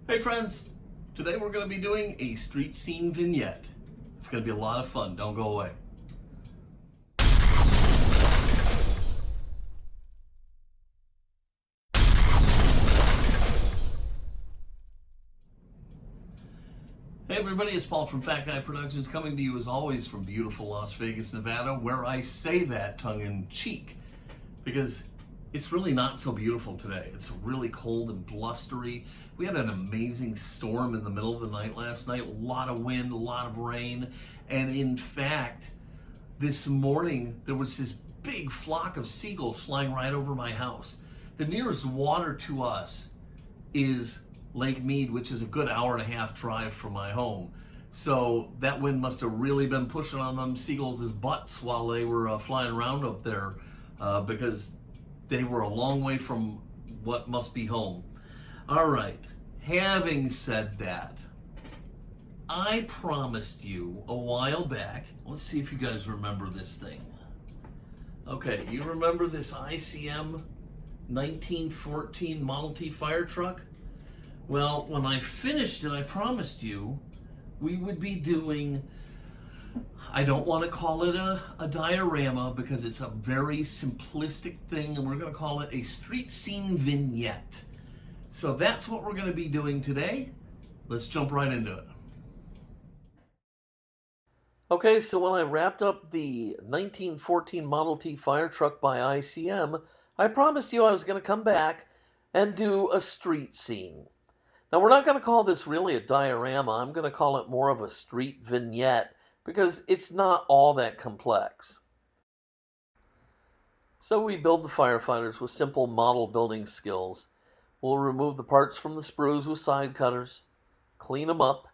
Hey friends, today we're going to be doing a street scene vignette. It's going to be a lot of fun, don't go away. Hey everybody, it's Paul from Fat Guy Productions, coming to you as always from beautiful Las Vegas, Nevada, where I say that tongue-in-cheek because it's really not so beautiful today. It's really cold and blustery. We had an amazing storm in the middle of the night last night, a lot of wind, a lot of rain, and in fact, this morning there was this big flock of seagulls flying right over my house. The nearest water to us is Lake Mead, which is a good hour and a half drive from my home. So that wind must have really been pushing on them seagulls' butts while they were flying around up there because they were a long way from what must be home. All right, having said that, I promised you a while back, let's see if you guys remember this thing. Okay, you remember this ICM 1914 Model T fire truck? Well, when I finished it, I promised you we would be doing, I don't want to call it a diorama because it's a very simplistic thing, and we're going to call it a street scene vignette. So that's what we're going to be doing today. Let's jump right into it. Okay, so when I wrapped up the 1914 Model T fire truck by ICM, I promised you I was going to come back and do a street scene. Now, we're not going to call this really a diorama. I'm going to call it more of a street vignette because it's not all that complex. So we build the firefighters with simple model building skills. We'll remove the parts from the sprues with side cutters, clean them up,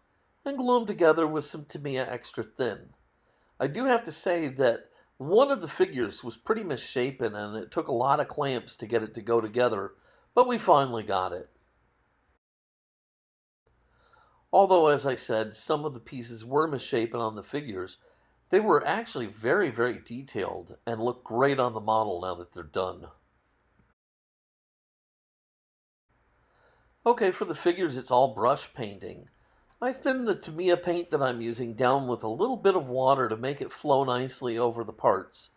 and glue them together with some Tamiya extra thin. I do have to say that one of the figures was pretty misshapen and it took a lot of clamps to get it to go together, but we finally got it. Although, as I said, some of the pieces were misshapen on the figures, they were actually very, very detailed and look great on the model now that they're done. Okay, for the figures, it's all brush painting. I thin the Tamiya paint that I'm using down with a little bit of water to make it flow nicely over the parts.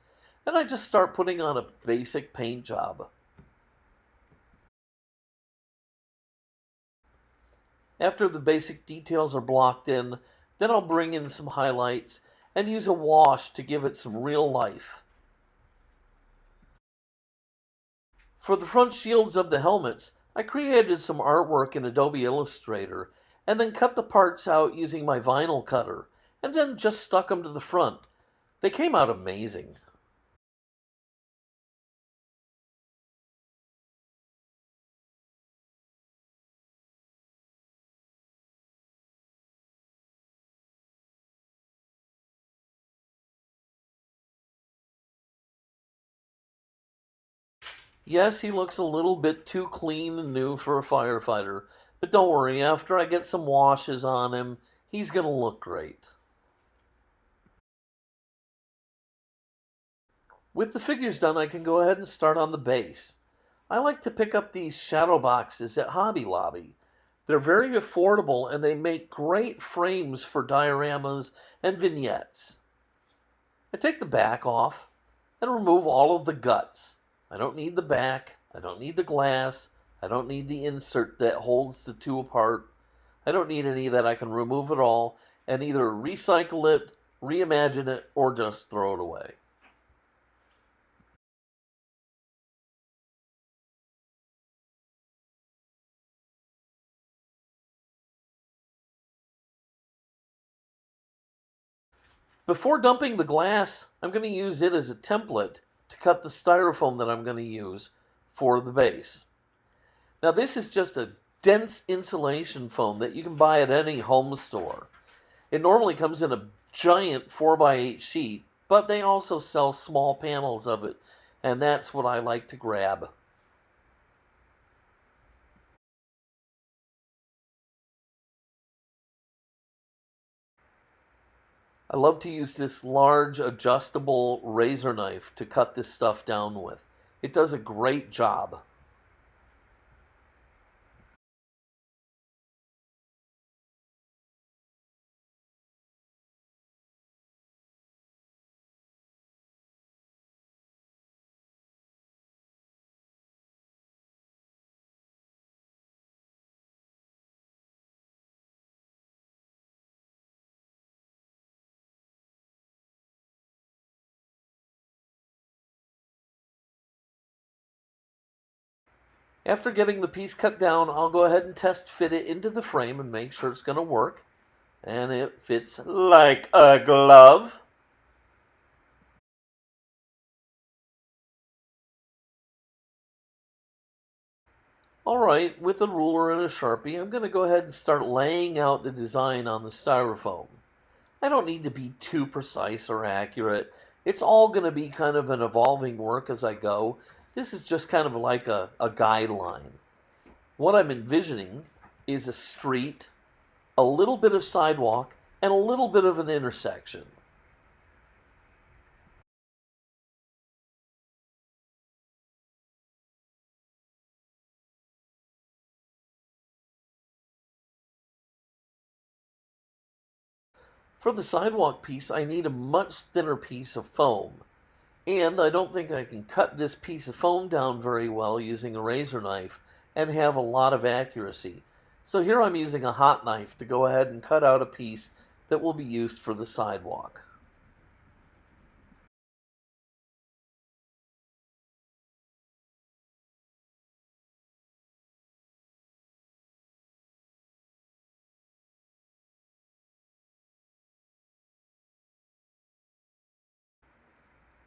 And I just start putting on a basic paint job. After the basic details are blocked in, then I'll bring in some highlights and use a wash to give it some real life. For the front shields of the helmets, I created some artwork in Adobe Illustrator and then cut the parts out using my vinyl cutter and then just stuck them to the front. They came out amazing. Yes, he looks a little bit too clean and new for a firefighter, but don't worry, after I get some washes on him, he's going to look great. With the figures done, I can go ahead and start on the base. I like to pick up these shadow boxes at Hobby Lobby. They're very affordable and they make great frames for dioramas and vignettes. I take the back off and remove all of the guts. I don't need the back, I don't need the glass, I don't need the insert that holds the two apart. I don't need any of that. I can remove it all and either recycle it, reimagine it, or just throw it away. Before dumping the glass, I'm going to use it as a template to cut the styrofoam that I'm going to use for the base. Now this is just a dense insulation foam that you can buy at any home store. It normally comes in a giant 4x8 sheet, but they also sell small panels of it, and that's what I like to grab. I love to use this large adjustable razor knife to cut this stuff down with. It does a great job. After getting the piece cut down, I'll go ahead and test fit it into the frame and make sure it's going to work. And it fits like a glove. Alright, with a ruler and a Sharpie, I'm going to go ahead and start laying out the design on the styrofoam. I don't need to be too precise or accurate. It's all going to be kind of an evolving work as I go. This is just kind of like a guideline. What I'm envisioning is a street, a little bit of sidewalk, and a little bit of an intersection. For the sidewalk piece, I need a much thinner piece of foam. And I don't think I can cut this piece of foam down very well using a razor knife and have a lot of accuracy. So here I'm using a hot knife to go ahead and cut out a piece that will be used for the sidewalk.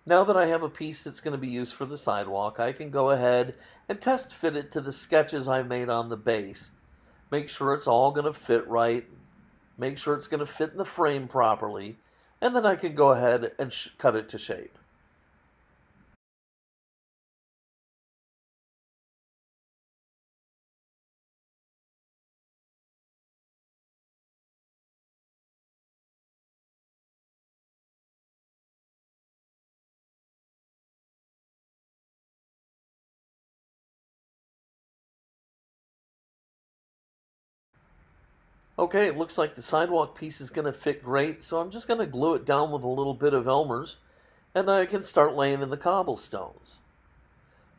Now that I have a piece that's going to be used for the sidewalk, I can go ahead and test fit it to the sketches I made on the base. Make sure it's all going to fit right, make sure it's going to fit in the frame properly, and then I can go ahead and cut it to shape. Okay, it looks like the sidewalk piece is going to fit great, so I'm just going to glue it down with a little bit of Elmer's, and then I can start laying in the cobblestones.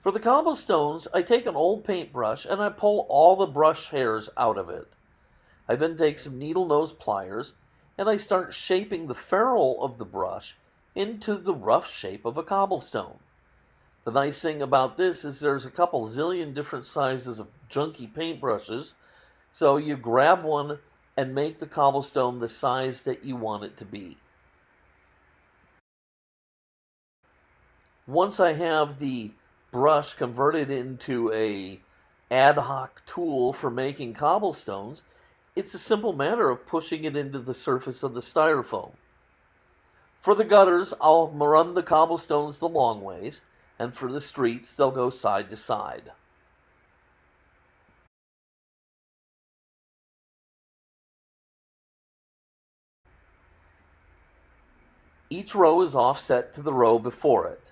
For the cobblestones, I take an old paintbrush and I pull all the brush hairs out of it. I then take some needle nose pliers and I start shaping the ferrule of the brush into the rough shape of a cobblestone. The nice thing about this is there's a couple zillion different sizes of junky paintbrushes, so you grab one and make the cobblestone the size that you want it to be. Once I have the brush converted into a ad hoc tool for making cobblestones, it's a simple matter of pushing it into the surface of the styrofoam. For the gutters, I'll run the cobblestones the long ways, and for the streets, they'll go side to side. Each row is offset to the row before it.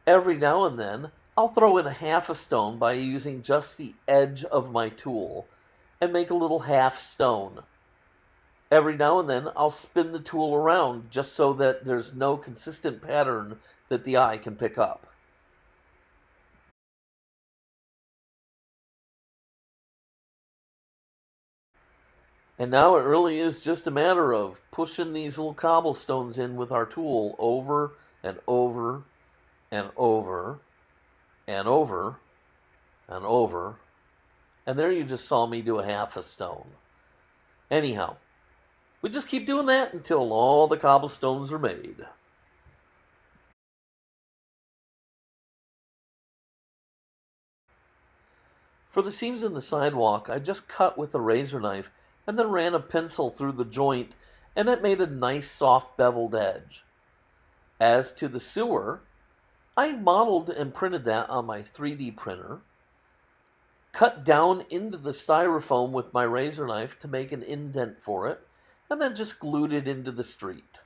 Every now and then, I'll throw in a half a stone by using just the edge of my tool and make a little half stone. Every now and then, I'll spin the tool around just so that there's no consistent pattern that the eye can pick up. And now it really is just a matter of pushing these little cobblestones in with our tool over and over and over and over and over. And there you just saw me do a half a stone. Anyhow, we just keep doing that until all the cobblestones are made. For the seams in the sidewalk, I just cut with a razor knife and then ran a pencil through the joint, and that made a nice soft beveled edge. As to the sewer, I modeled and printed that on my 3D printer, cut down into the styrofoam with my razor knife to make an indent for it, and then just glued it into the street.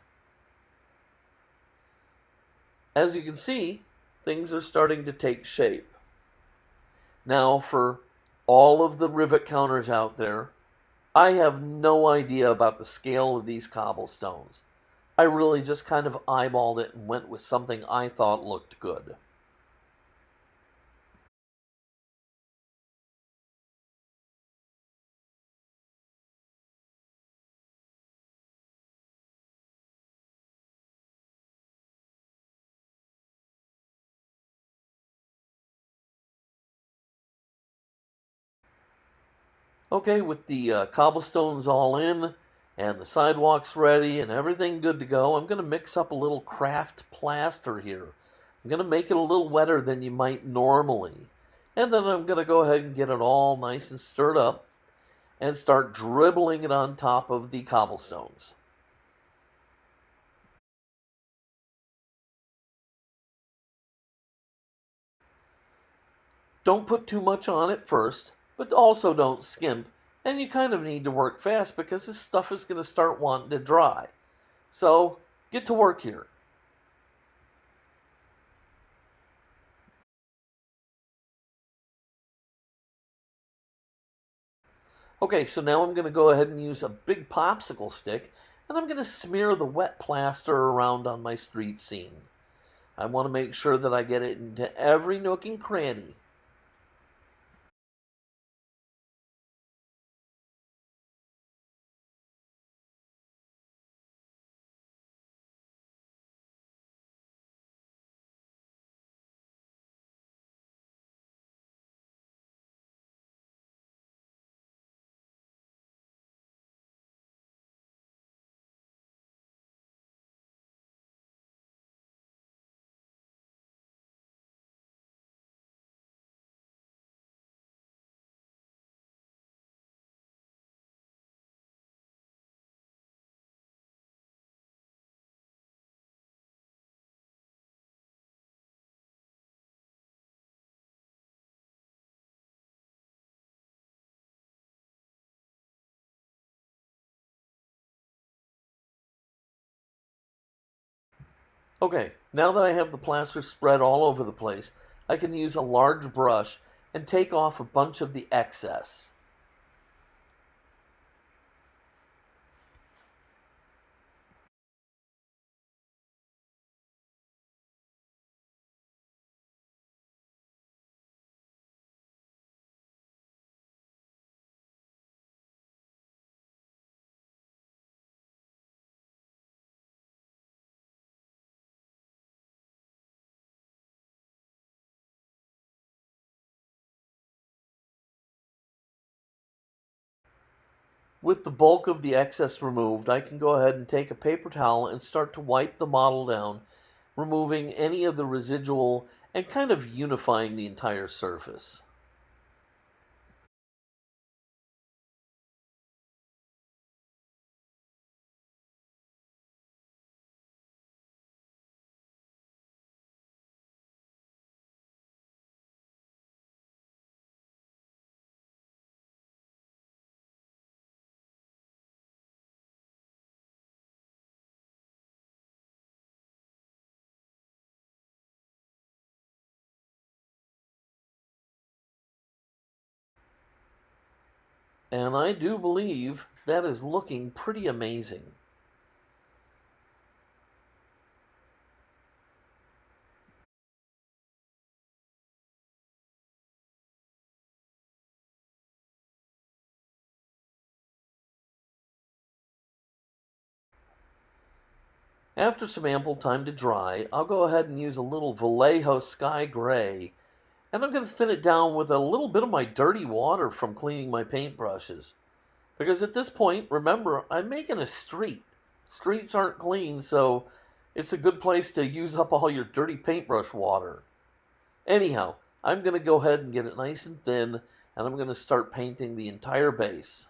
As you can see, things are starting to take shape. Now, for all of the rivet counters out there, I have no idea about the scale of these cobblestones. I really just kind of eyeballed it and went with something I thought looked good. Okay, with the cobblestones all in and the sidewalks ready and everything good to go, I'm going to mix up a little kraft plaster here. I'm going to make it a little wetter than you might normally. And then I'm going to go ahead and get it all nice and stirred up and start dribbling it on top of the cobblestones. Don't put too much on it first, but also don't skimp. And you kind of need to work fast because this stuff is going to start wanting to dry. So get to work here. Okay, so now I'm going to go ahead and use a big popsicle stick, and I'm going to smear the wet plaster around on my street scene. I want to make sure that I get it into every nook and cranny. Okay, now that I have the plaster spread all over the place, I can use a large brush and take off a bunch of the excess. With the bulk of the excess removed, I can go ahead and take a paper towel and start to wipe the model down, removing any of the residual and kind of unifying the entire surface. And I do believe that is looking pretty amazing. After some ample time to dry, I'll go ahead and use a little Vallejo Sky Gray, and I'm going to thin it down with a little bit of my dirty water from cleaning my paintbrushes. Because at this point, remember, I'm making a street. Streets aren't clean, so it's a good place to use up all your dirty paintbrush water. Anyhow, I'm going to go ahead and get it nice and thin, and I'm going to start painting the entire base.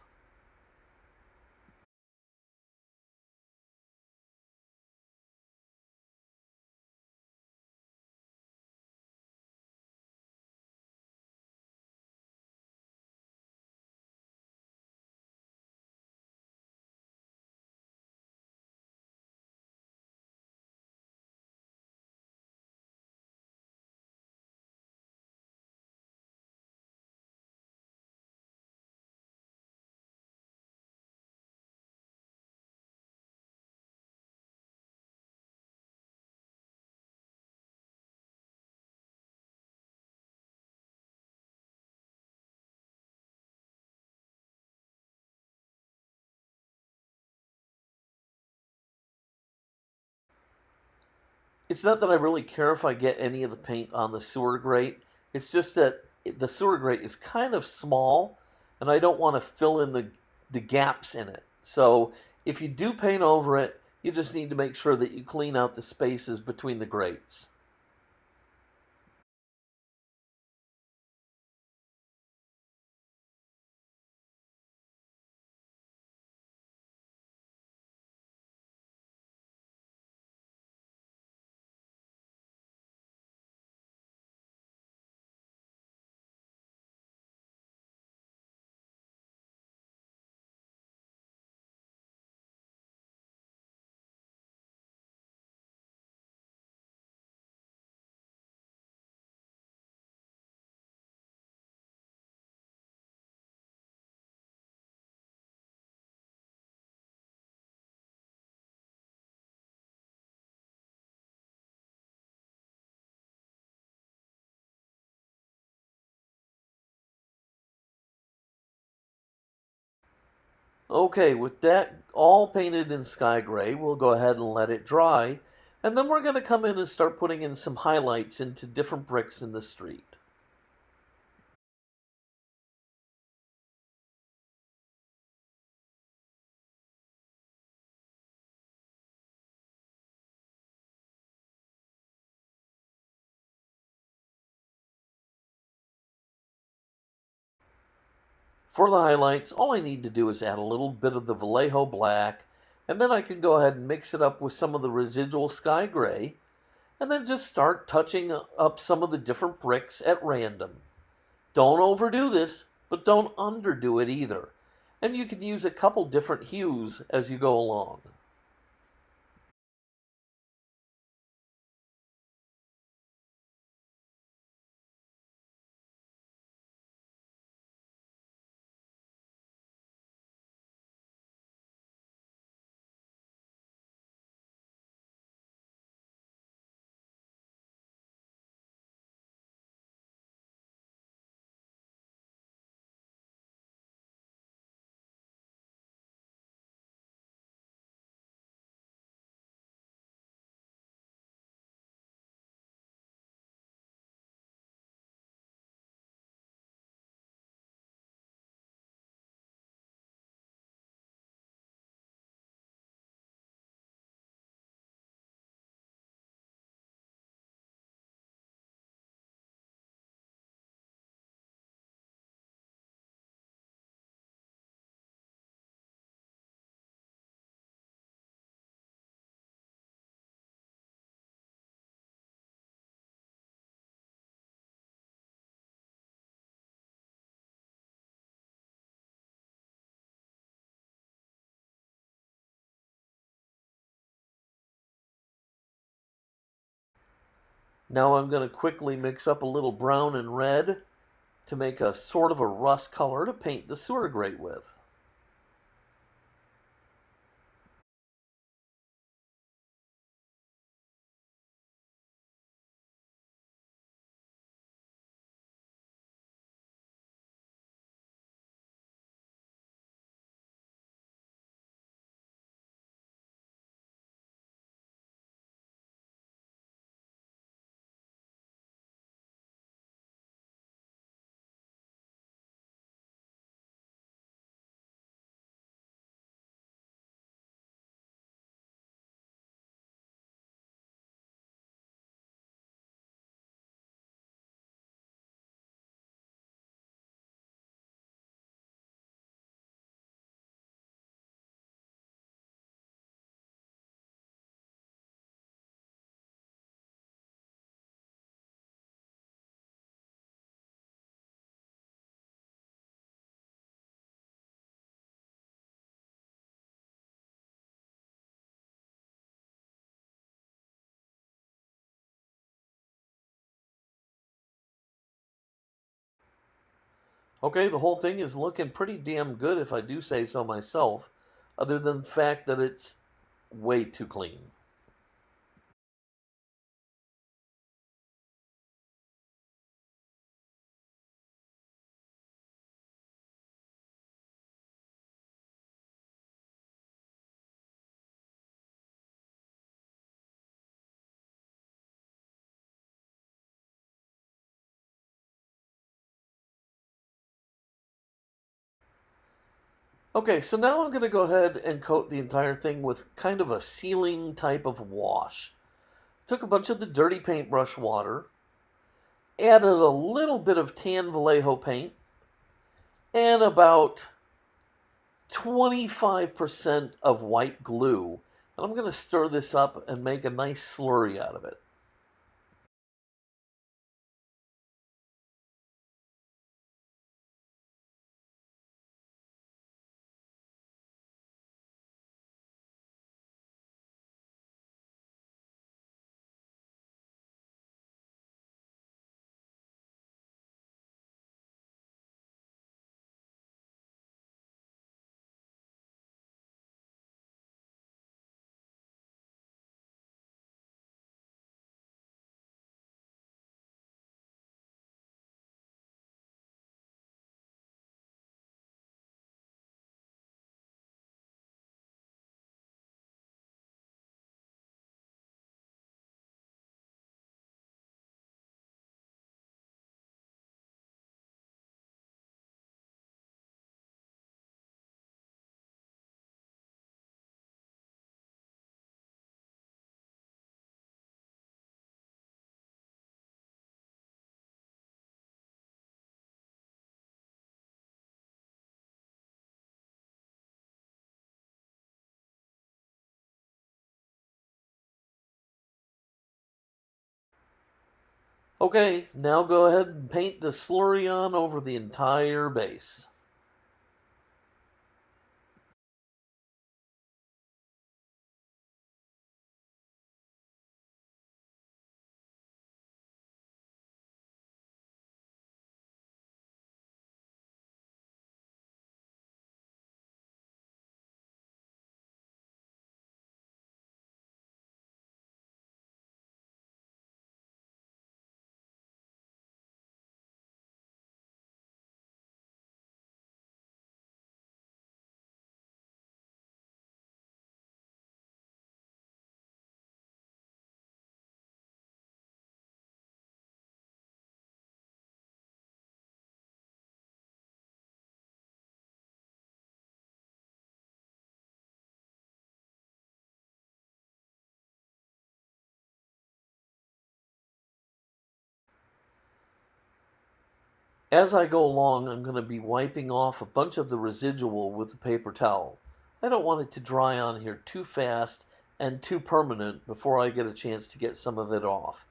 It's not that I really care if I get any of the paint on the sewer grate. It's just that the sewer grate is kind of small, and I don't want to fill in the gaps in it. So if you do paint over it, you just need to make sure that you clean out the spaces between the grates. Okay, with that all painted in sky gray, we'll go ahead and let it dry, and then we're going to come in and start putting in some highlights into different bricks in the street. For the highlights, all I need to do is add a little bit of the Vallejo black, and then I can go ahead and mix it up with some of the residual sky gray, and then just start touching up some of the different bricks at random. Don't overdo this, but don't underdo it either. And you can use a couple different hues as you go along. Now I'm going to quickly mix up a little brown and red to make a sort of a rust color to paint the sewer grate with. Okay, the whole thing is looking pretty damn good if I do say so myself, other than the fact that it's way too clean. Okay, so now I'm going to go ahead and coat the entire thing with kind of a sealing type of wash. Took a bunch of the dirty paintbrush water, added a little bit of tan Vallejo paint, and about 25% of white glue. And I'm going to stir this up and make a nice slurry out of it. Okay, now go ahead and paint the slurry on over the entire base. As I go along, I'm going to be wiping off a bunch of the residual with a paper towel. I don't want it to dry on here too fast and too permanent before I get a chance to get some of it off.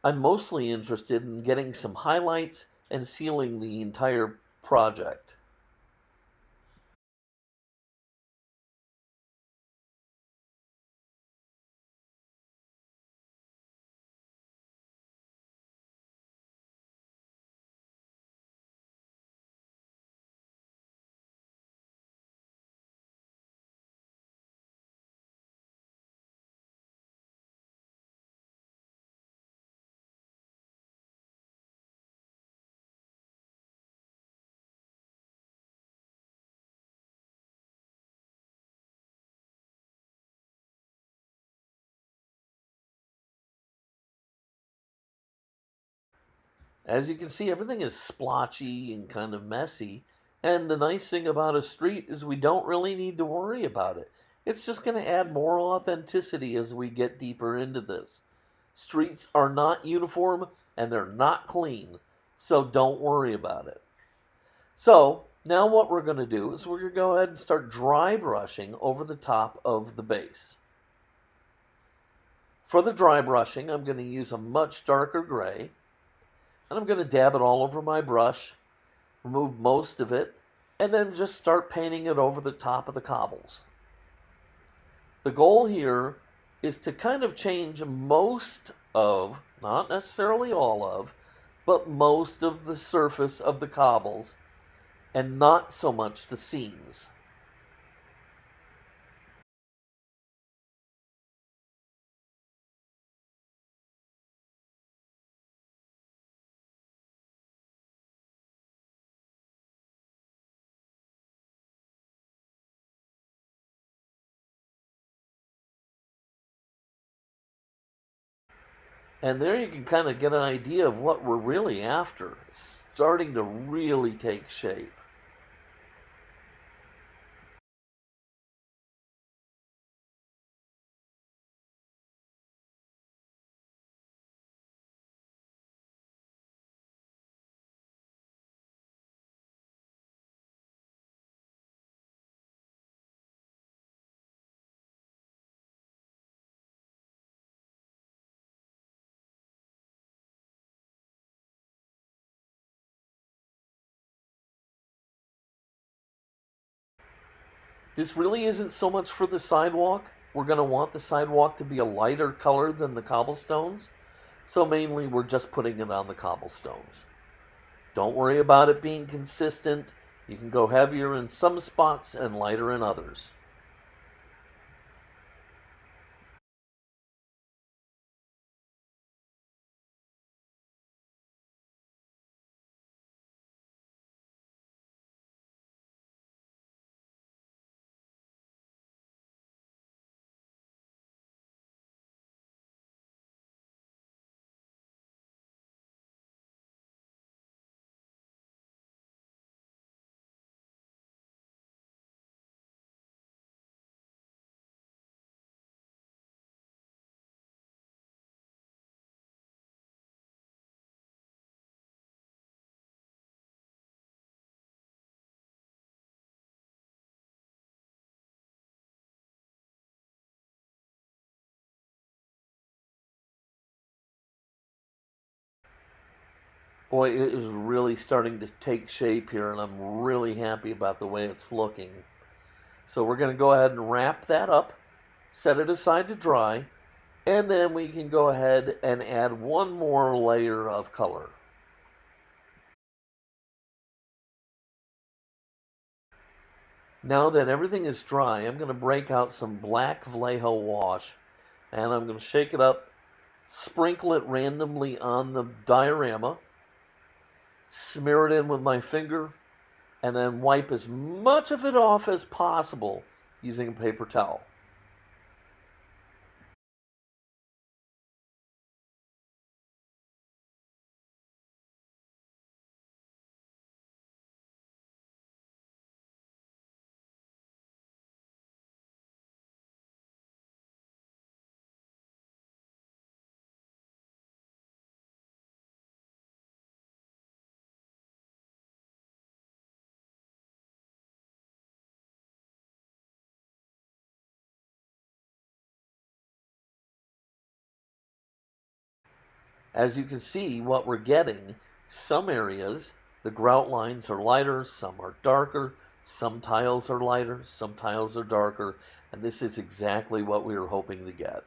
I'm mostly interested in getting some highlights and sealing the entire project. As you can see, everything is splotchy and kind of messy. And the nice thing about a street is we don't really need to worry about it. It's just going to add more authenticity as we get deeper into this. Streets are not uniform and they're not clean, so don't worry about it. So now what we're going to do is we're going to go ahead and start dry brushing over the top of the base. For the dry brushing, I'm going to use a much darker gray. And I'm going to dab it all over my brush, remove most of it, and then just start painting it over the top of the cobbles. The goal here is to kind of change most of, not necessarily all of, but most of the surface of the cobbles and not so much the seams. And there you can kind of get an idea of what we're really after. It's starting to really take shape. This really isn't so much for the sidewalk. We're going to want the sidewalk to be a lighter color than the cobblestones. So mainly we're just putting it on the cobblestones. Don't worry about it being consistent. You can go heavier in some spots and lighter in others. Boy, it is really starting to take shape here, and I'm really happy about the way it's looking. So we're going to go ahead and wrap that up, set it aside to dry, and then we can go ahead and add one more layer of color. Now that everything is dry, I'm going to break out some black Vallejo wash, and I'm going to shake it up, sprinkle it randomly on the diorama, smear it in with my finger, and then wipe as much of it off as possible using a paper towel. As you can see, what we're getting, some areas, the grout lines are lighter, some are darker, some tiles are lighter, some tiles are darker, and this is exactly what we were hoping to get.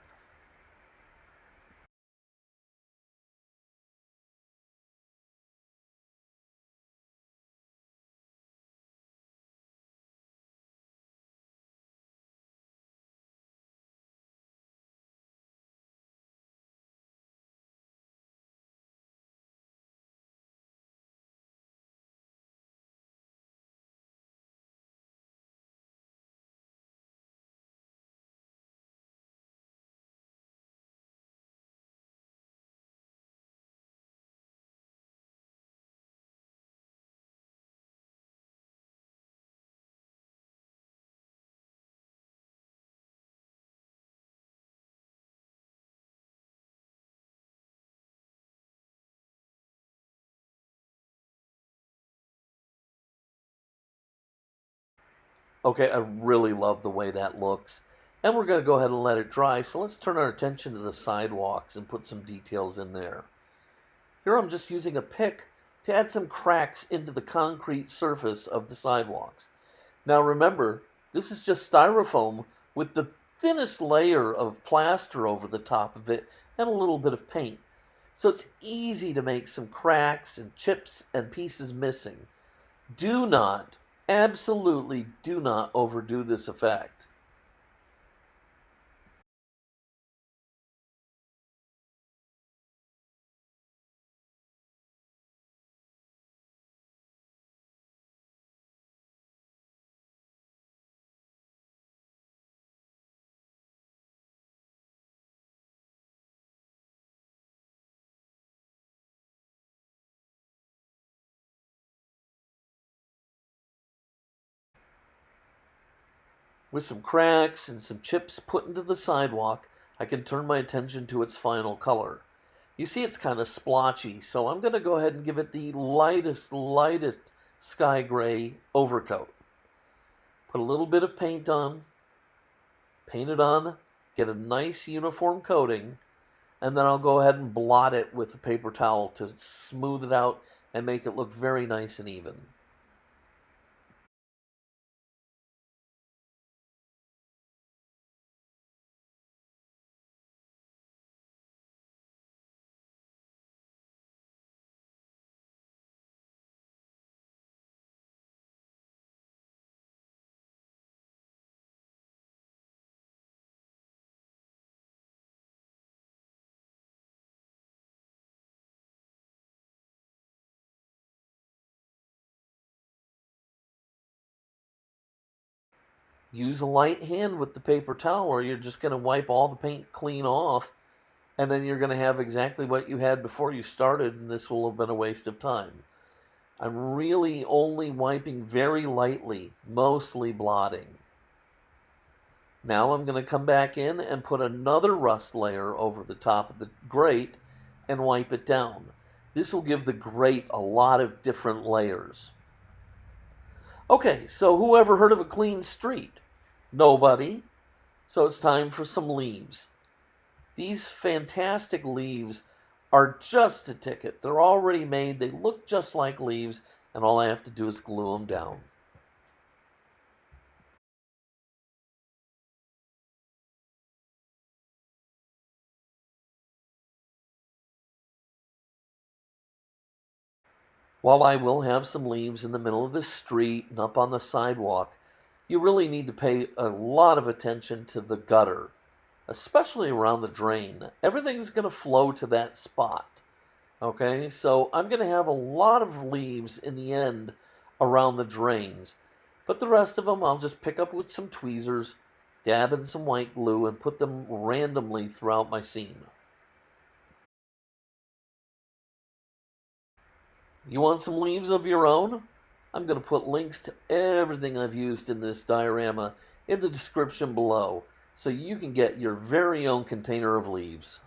Okay, I really love the way that looks. And we're going to go ahead and let it dry, so let's turn our attention to the sidewalks and put some details in there. Here I'm just using a pick to add some cracks into the concrete surface of the sidewalks. Now remember, this is just styrofoam with the thinnest layer of plaster over the top of it and a little bit of paint. So it's easy to make some cracks and chips and pieces missing. Do not, absolutely do not overdo this effect. With some cracks and some chips put into the sidewalk, I can turn my attention to its final color. You see it's kind of splotchy, so I'm going to go ahead and give it the lightest sky gray overcoat. Put a little bit of paint on, paint it on, get a nice uniform coating, and then I'll go ahead and blot it with a paper towel to smooth it out and make it look very nice and even. Use a light hand with the paper towel, or you're just going to wipe all the paint clean off, and then you're going to have exactly what you had before you started, and this will have been a waste of time. I'm really only wiping very lightly, mostly blotting. Now I'm going to come back in and put another rust layer over the top of the grate and wipe it down. This will give the grate a lot of different layers. Okay, so who ever heard of a clean street? Nobody. So it's time for some leaves. These fantastic leaves are just a ticket. They're already made, they look just like leaves, and all I have to do is glue them down. While I will have some leaves in the middle of the street and up on the sidewalk, you really need to pay a lot of attention to the gutter, especially around the drain. Everything's going to flow to that spot. Okay, so I'm going to have a lot of leaves in the end around the drains, but the rest of them I'll just pick up with some tweezers, dab in some white glue, and put them randomly throughout my scene. You want some leaves of your own? I'm going to put links to everything I've used in this diorama in the description below, so you can get your very own container of leaves.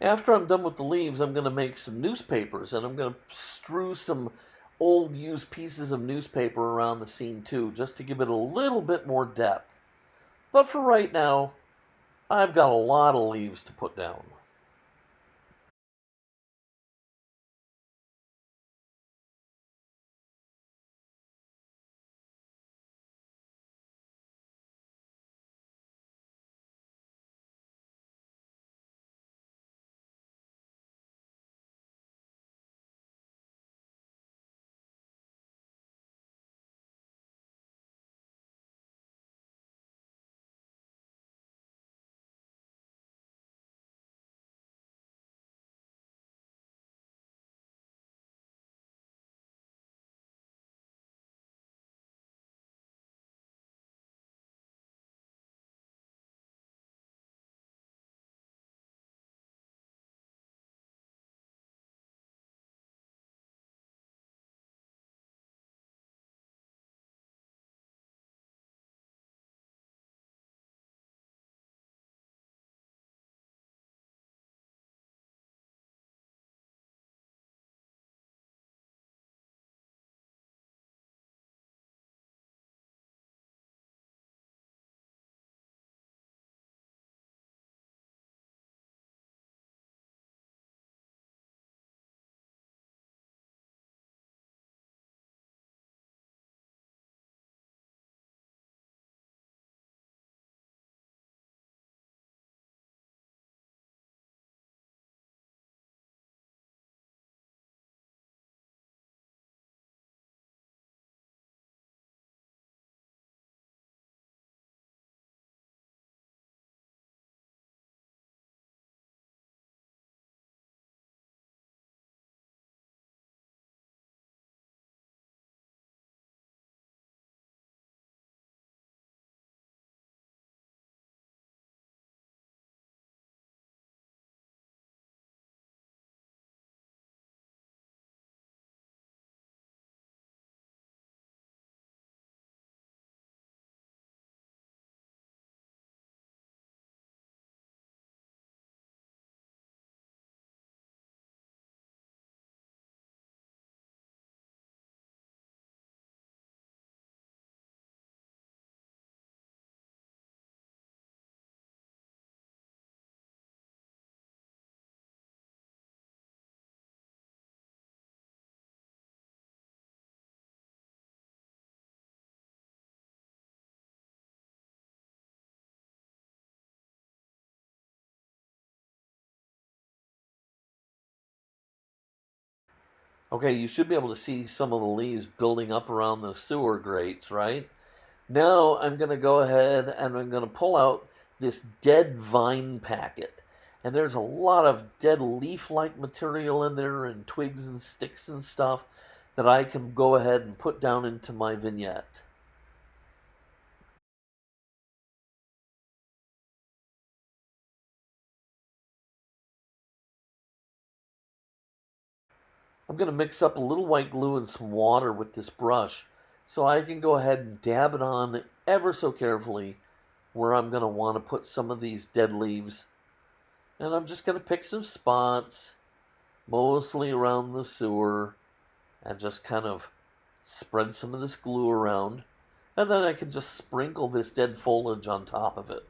After I'm done with the leaves, I'm going to make some newspapers, and I'm going to strew some old used pieces of newspaper around the scene too, just to give it a little bit more depth. But for right now, I've got a lot of leaves to put down. Okay, you should be able to see some of the leaves building up around the sewer grates, right? Now I'm going to go ahead and I'm going to pull out this dead vine packet. And there's a lot of dead leaf-like material in there and twigs and sticks and stuff that I can go ahead and put down into my vignette. I'm going to mix up a little white glue and some water with this brush so I can go ahead and dab it on ever so carefully where I'm going to want to put some of these dead leaves. And I'm just going to pick some spots, mostly around the sewer, and just kind of spread some of this glue around. And then I can just sprinkle this dead foliage on top of it.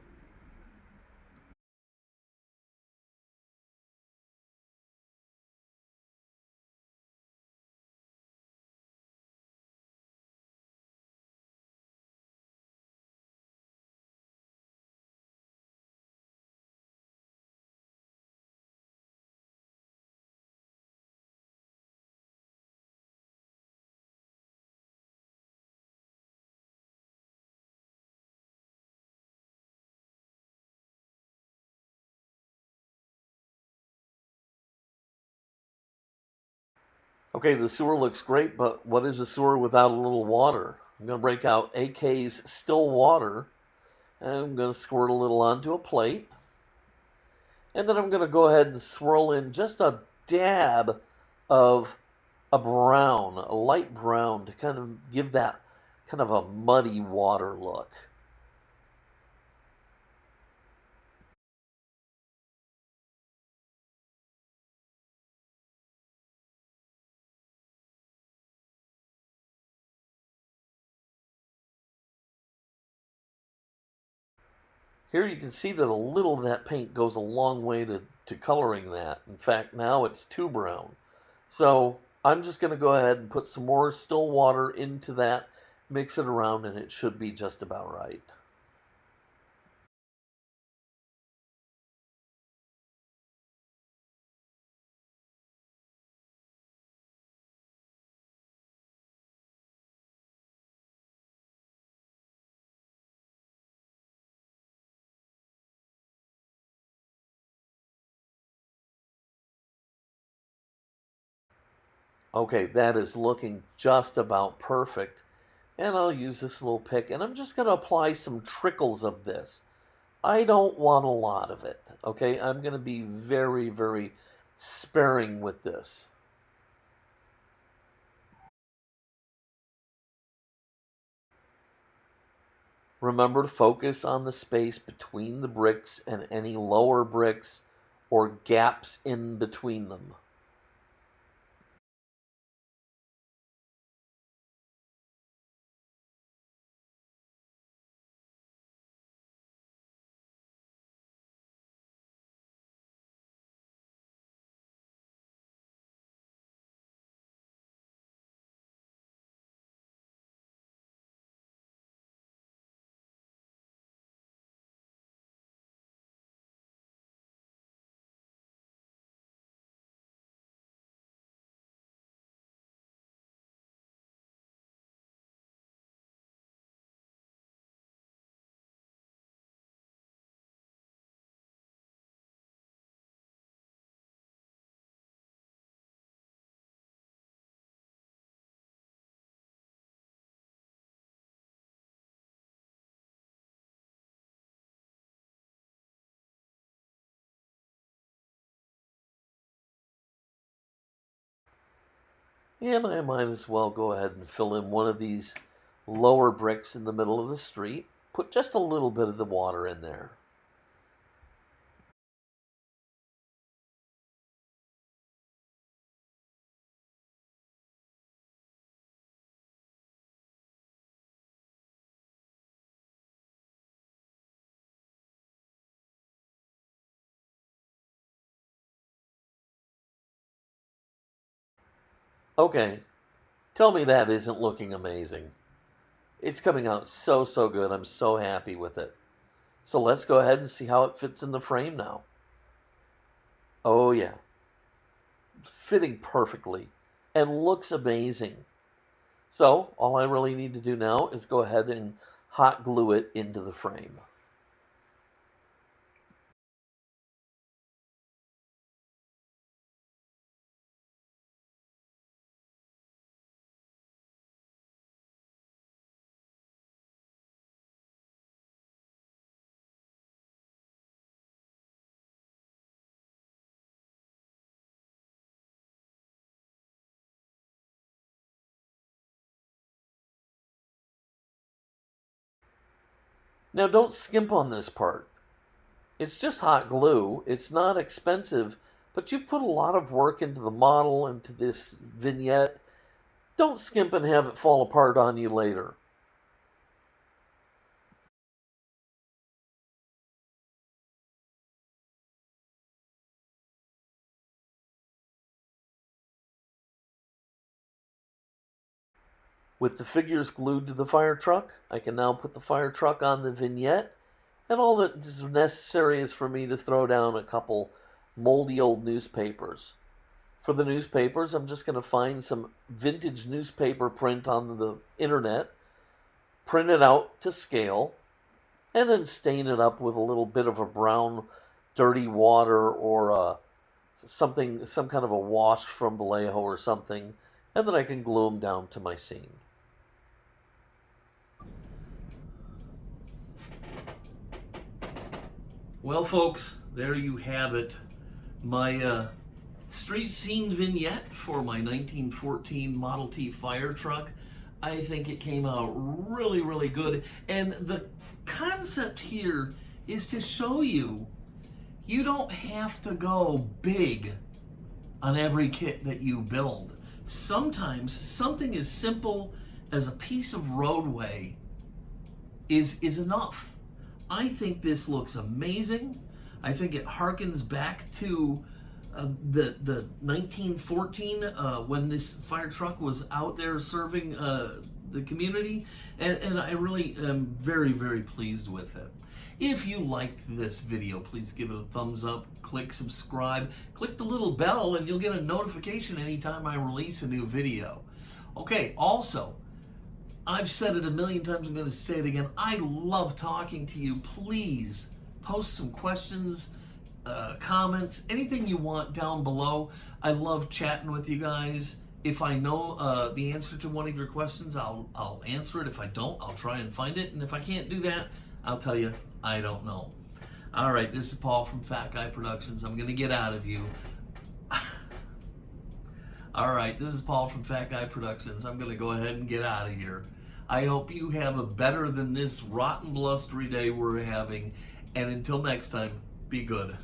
Okay, the sewer looks great, but what is a sewer without a little water? I'm going to break out AK's still water, and I'm going to squirt a little onto a plate. And then I'm going to go ahead and swirl in just a dab of a brown, a light brown, to kind of give that kind of a muddy water look. Here you can see that a little of that paint goes a long way to coloring that. In fact, now it's too brown. So I'm just going to go ahead and put some more still water into that, mix it around, and it should be just about right. Okay, that is looking just about perfect. And I'll use this little pick, and I'm just going to apply some trickles of this. I don't want a lot of it, okay? I'm going to be very, very sparing with this. Remember to focus on the space between the bricks and any lower bricks or gaps in between them. And I might as well go ahead and fill in one of these lower bricks in the middle of the street. Put just a little bit of the water in there. Okay, tell me that isn't looking amazing. It's coming out so good. I'm so happy with it. So let's go ahead and see how it fits in the frame now. Oh yeah, fitting perfectly. and looks amazing. So all I really need to do now is go ahead and hot glue it into the frame. Now don't skimp on this part. It's just hot glue. It's not expensive, but you've put a lot of work into the model, into this vignette. Don't skimp and have it fall apart on you later. With the figures glued to the fire truck, I can now put the fire truck on the vignette, and all that is necessary is for me to throw down a couple moldy old newspapers. For the newspapers, I'm just going to find some vintage newspaper print on the internet, print it out to scale, and then stain it up with a little bit of a brown, dirty water or some kind of a wash from Vallejo or something, and then I can glue them down to my scene. Well, folks, there you have it. My street scene vignette for my 1914 Model T fire truck. I think it came out really, really good. And the concept here is to show you don't have to go big on every kit that you build. Sometimes something as simple as a piece of roadway is enough. I think this looks amazing. I think it harkens back to the 1914 when this fire truck was out there serving the community, and I really am very, very pleased with it. If you liked this video, please give it a thumbs up, click subscribe, click the little bell, and you'll get a notification anytime I release a new video. Okay, also, I've said it a million times, I'm going to say it again. I love talking to you. Please post some questions, comments, anything you want down below. I love chatting with you guys. If I know the answer to one of your questions, I'll answer it. If I don't, I'll try and find it. And if I can't do that, I'll tell you I don't know. All right, this is Paul from Fat Guy Productions. I'm going to get out of you. All right, this is Paul from Fat Guy Productions. I'm going to go ahead and get out of here. I hope you have a better than this rotten, blustery day we're having. And until next time, be good.